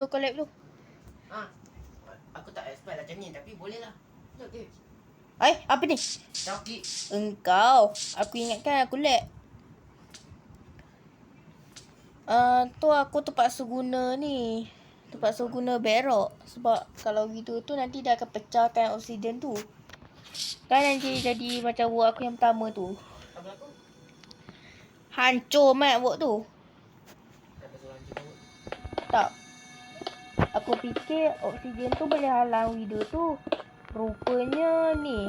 collab tu. Aku tak expect macam ni tapi boleh lah. Okay. Apa ni? Toki. Engkau. Aku ingatkan aku lag. Tu aku terpaksa guna ni. Terpaksa guna berok. Sebab kalau gitu tu nanti dia akan pecahkan obsidian tu. Kan nanti jadi macam work aku yang pertama tu. Apa aku? Hancur mat work tu. Kata suruh hancur kau. Tak. Aku fikir obsidian tu boleh halang video tu. Rupanya ni.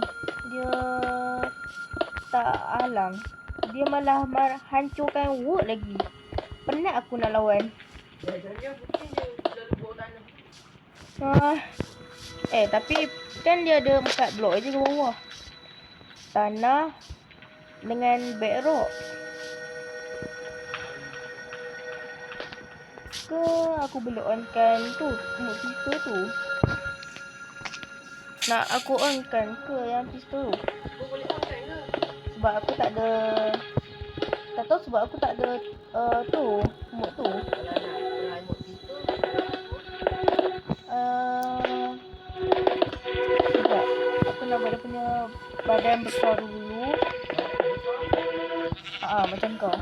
Dia tak halang. Dia malah hancurkan work lagi. Penat aku nak lawan. Jangan mungkin dia lalu bawah tanah. Tapi kan dia ada 4 blok je ke bawah. Tanah dengan bedrock. Ke aku boleh onkan tu, remote pistol tu. Nak aku onkan ke yang pistol tu? Kau boleh on kan ke? Sebab aku tak ada. Tak tahu sebab aku tak ada tu, remote tu. Kalau nak remote pistol. Sekejap. Aku nak buat dia punya badan besar dulu. Macam kau.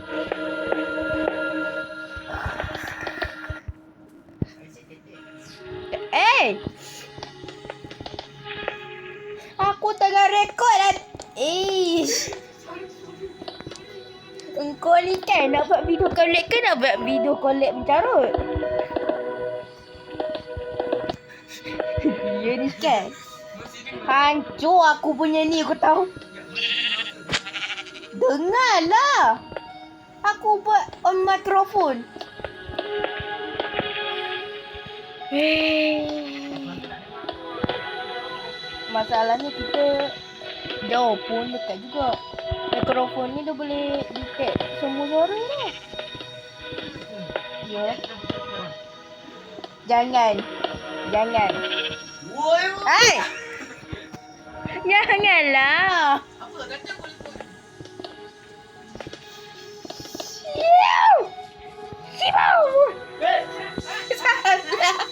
Aku tengah rekod lah. Engkau ni kan nak buat video collab ke nak buat video collab mencarut? Dia ni kan hancur aku punya ni, aku tahu. Dengarlah. Aku buat on mikrofon. Masalahnya kita jauh pun dekat juga. Mikrofon ni dia boleh detect semua suara tau. Ya. Jangan. Woi. Janganlah. Apa kata boleh buat? Sibau. Salah.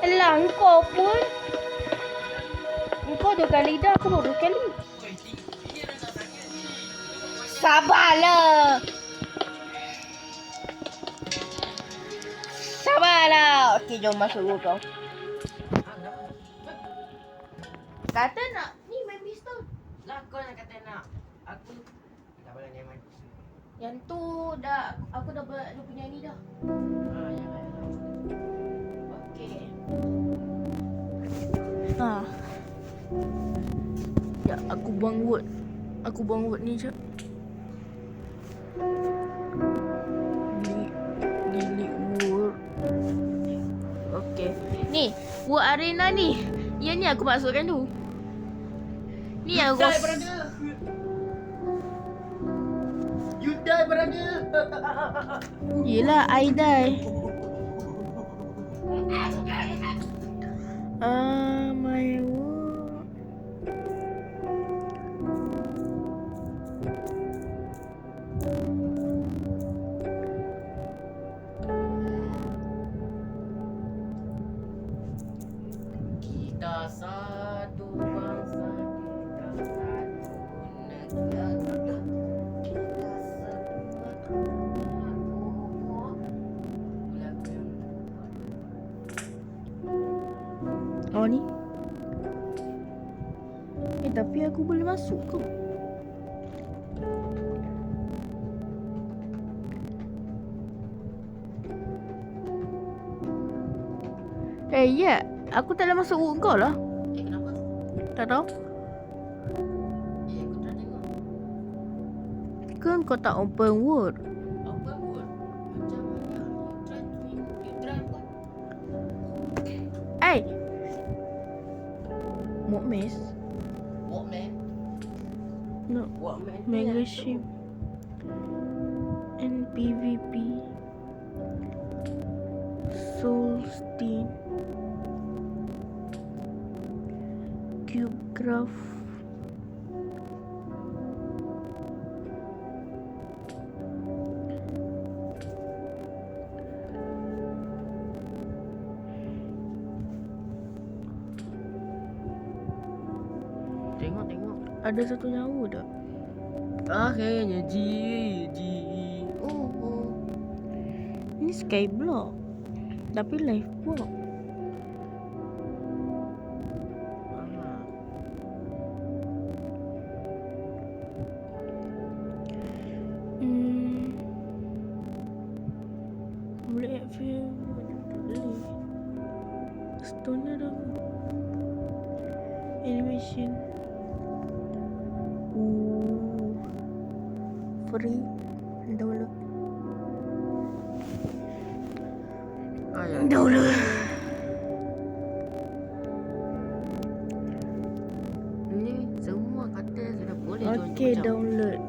Alah, engkau pun. Engkau 2 kali dah, aku baru 2 kali. Sabarlah. Okey, jom masuk dulu kau. Kata nak ni main pistol. Lah kau nak kata nak. Aku tak boleh nyaman. Yang tu dah aku dah buat dia punya ni dah. Ya. Okey. Ya, aku buang wood ni je. Delete wood. Okey. Ni, wood arena ni. Yang ni aku masukkan tu. Ni yang aku. You die, brother. Yelah, I die. My wood. Kita satu bangsa, kita satu negara. Kita satu Ni. Tapi aku boleh masuk ke? Ya. Aku tak boleh masuk wood kau lah. Kenapa? Tak tahu. Aku tak tengok. Kan kau tak open wood. Apa pun? Macam mana? You try pun. Mock maze. Walkman. No. Walkman. Mega ship. And PVP. Soulstein. Cubecraft. Ada satu nyawa tak? Akhirnya Ji. Ini Skyblock. Tapi live block. Boleh add film. Boleh. Stone dah. Animation. Free. Download. Download. Ni semua kata sudah boleh join tu Okay, macam. download.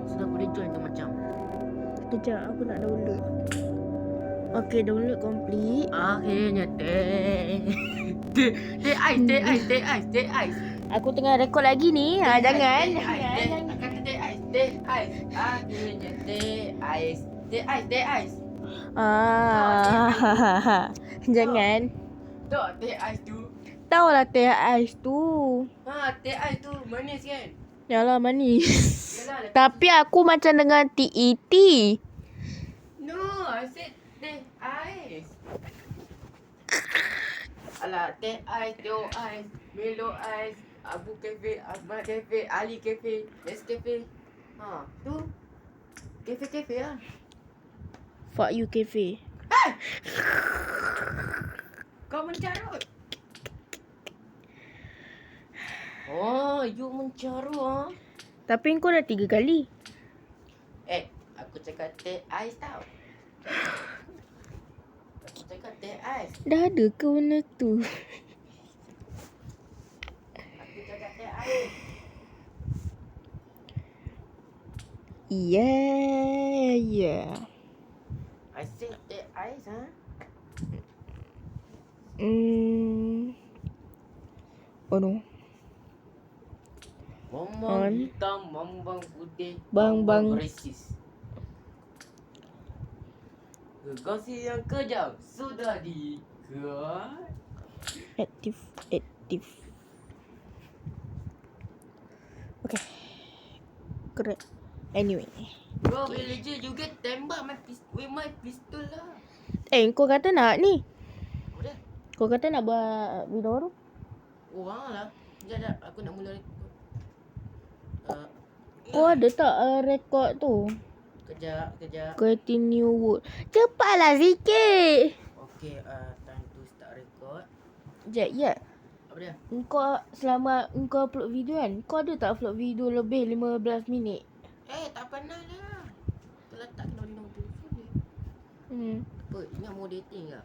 Sudah boleh join tu macam. Kejap, aku nak download. Okay, download complete. Akhirnya Teh ais. Aku tengah rekod lagi ni. Jangan. Kata teh ais. Akhirnya teh ais. Jangan. Tak, teh ais tu. Tahu lah teh ais tu. Teh ais tu manis kan? Yalah, manis. Yalah, Tapi aku macam dengan TET. no, I said teh ais. Alah, teh ais, teh ais, Milo ais, Abu Cafe, Ahmad Cafe, Ali Cafe, Nescafe. Tu. Cafe lah. Fuck you cafe. Kau mencarut. Oh, you mencarut. Tapi kau dah 3 kali. Aku cakap teh ais tau. Aku cakap teh ais. Dah ada ke benda tu? Aku cakap teh ais. Yeah. I said teh ais, Oh no. Mambang hitam, mambang putih, Bang. resis. Gegasi yang kejam sudah dikat. Aktif. Okay. Correct. Anyway. Bro, villager juga tembak with my pistol lah. Kau kata nak ni? Udah. Kau kata nak buat video baru? Lah. Sekejap, aku nak mula rekod. Kau ada tak rekod tu? Kejap. Creating new word. Cepatlah sikit. Okay, time to start record. Sekejap, ya. Apa dia? Kau selama kau upload video kan, kau ada tak upload video lebih 15 minit? Tak pernah lah. Terletak kena di nombor telefon dia. Apa, ingat mau dating tak?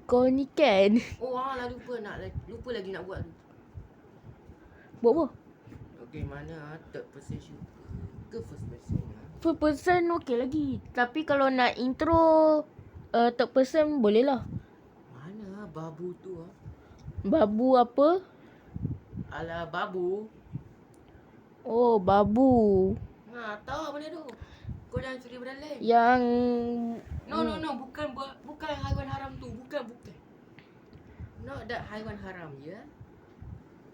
Kau ni kan. Lupa lagi nak buat tu. Buat apa? Okay, mana third person shoot ke first person? First person okey lagi. Tapi kalau nak intro third person boleh lah. Mana babu tu Babu apa? Alah, babu. Oh, babu. Tahu apa benda tu? Kau jangan curi benda lain. Yang No, bukan haiwan haram tu. Bukan. Not that haiwan haram, ya?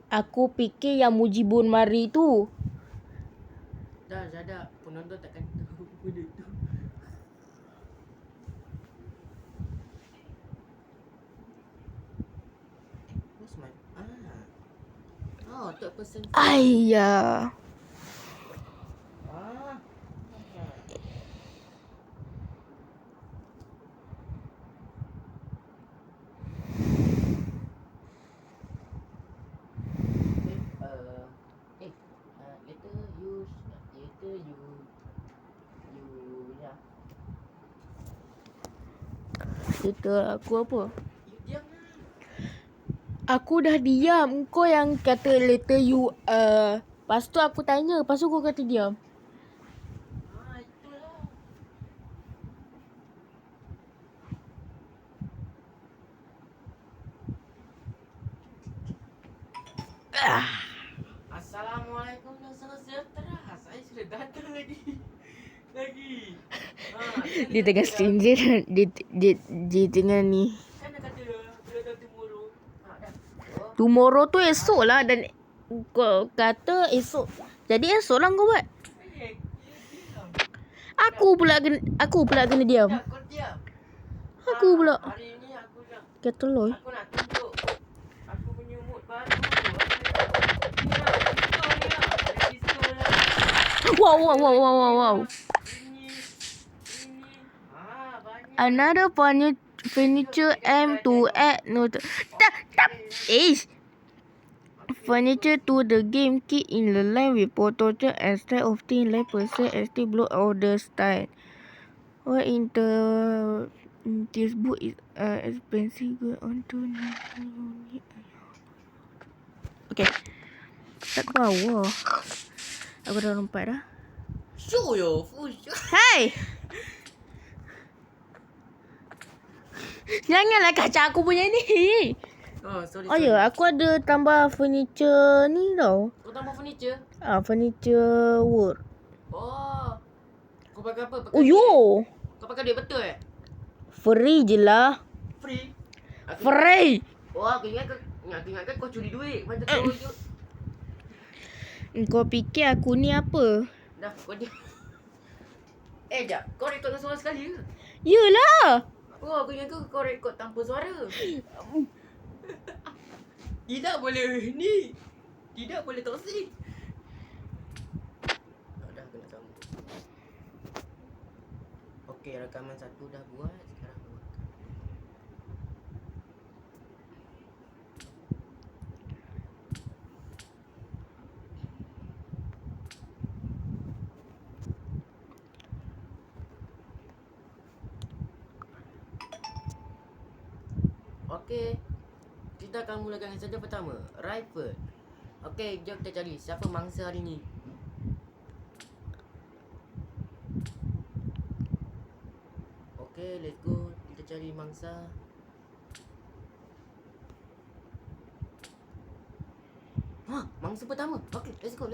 aku fikir yang Mujibun Mari tu. Dah, penonton takkan tahu benda tu. What's my... third person. Ayah. Cerita aku apa? Diam. Aku dah diam. Kau yang kata later you lepas tu aku tanya, lepas tu kau kata diam. Itulah. Assalamualaikum dan salam sejahtera. Saya sudah datang lagi. Dia tengah stranger. Dia tengah ni. Kan dah kata bila datang tomorrow. Dah. Tomorrow tu esok lah. Dan kau kata esok. Jadi esok lah kau buat. Aku pula kena diam. Ya, kau diam. Aku pula. Hari ni aku nak Kata loy. Aku nak tunjuk aku punya mood baru. Ni lah, disco lah. Wow. Ini. Banyak. Another furniture aim to add no. Furniture to the game kit in the line with prototype and style of thing like person ST block order style. What in the this book is expensive good on to okay. Tak ke bawah. Aku dah lompat dah. Show yo, full show. Hai. Janganlah kacau aku punya ni. Oh, sorry. Oh ya, aku ada tambah furniture ni tau. Kau tambah furniture? Furniture wood. Oh. Kau pakai apa? Pakai Oh duit? yo. Kau pakai duit betul Free je lah. Free? Free. Oh, aku ingatkan kau curi duit. Macam tu je. Kau fikir aku ni apa? Dah, kau dia. Jap. Kau rekod dengan suara sekali ke? Yelah. Oh, aku ingat kau rekod tanpa suara. Tidak boleh ni. Tidak boleh toksik. Dah aku nak sambung. Okey, rakaman satu dah buat. Sekarang buat. Okey. Kita akan mulakan saja pertama. Rifle. Okey, jom kita cari siapa mangsa hari ni. Okey, let's go. Kita cari mangsa. Mangsa pertama. Okey, let's go.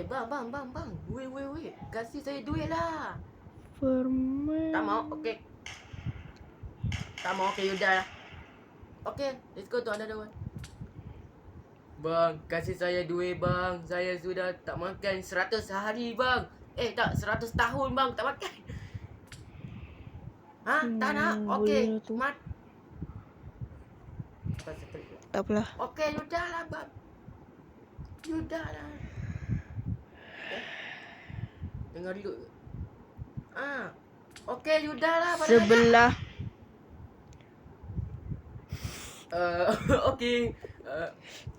Bang. Wait. Kasih saya duit lah. Permen. Tak mau, okey. Tak mau, okey, udah lah. Okey, let's go to another one. Bang, kasih saya duit bang. Saya sudah tak makan 100 hari bang. Tak, 100 tahun bang tak makan. Tak nak? Okey, boleh tu. mat. Tak apalah. Okey, udah lah bang. Udah lah. Dengar dulu. Okey, udah lah. Sebelah. Okey.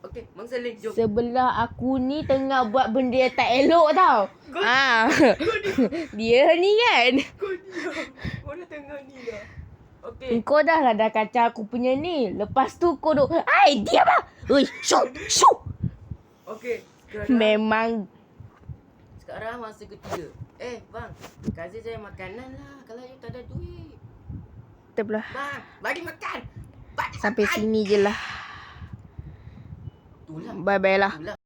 Okey, mangsa lain jom. Sebelah aku ni tengah buat benda yang tak elok tau. Dia ni kan. Kau diam. Kau dah tengah ni dah. Okey. Kau dah kacau aku punya ni. Lepas tu kau duk. Diam lah. Ui, shoo. Okey. Memang. Sekarang masa ketiga. Bang, kasih saya makanan lah. Kalau you tak ada duit. Tak apalah. Bang, bagi makan. Sampai sini je lah. Itulah. Bye-bye lah. Itulah.